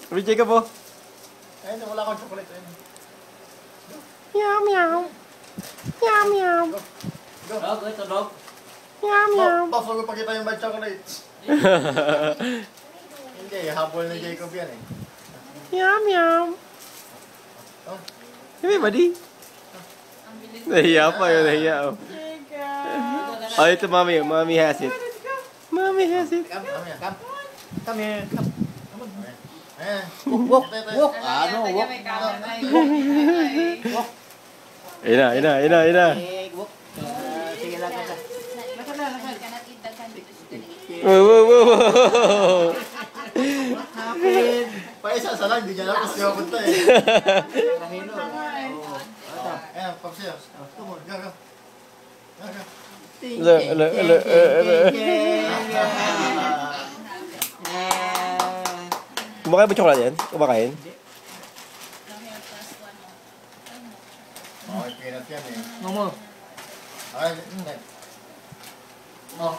Sabi Jacob po. Ayun, wala akong chocolate. Ayun. Meow meow. Meow meow. Go. Dog, ito dog. Meow meow. Boss, huwag mo pakita yung bad chocolates. Hindi, habol ni Jacob yan eh. Meow meow. Oh. Sabi buddy. Nahiya pa yun, nahiya. Oh, ito mami. Mami has it. Mami has it. Come here. Come here. Come on. Ayan. Walk, walk. Ano, walk. Walk. Ayun na. Walk. Sige lang ka. Wow. Paisa lang, di dyan ako siya punta eh. Nahilo. Ayan, papsiyo. Come on, go. Kumakain ba chocolate yan? Kumakain? Okay, peanut yan eh. Momo. Okay, hindi. Oh,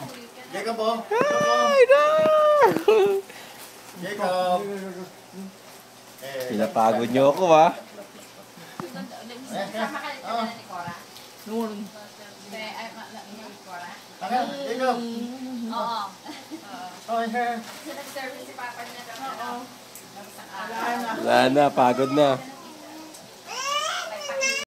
Jacob po. Ay, no! Jacob. Pinapagod niyo ako, ha? Noon. Jacob. Oo. Oh, here. Nag-service si Papa niya. Wala na, pagod na.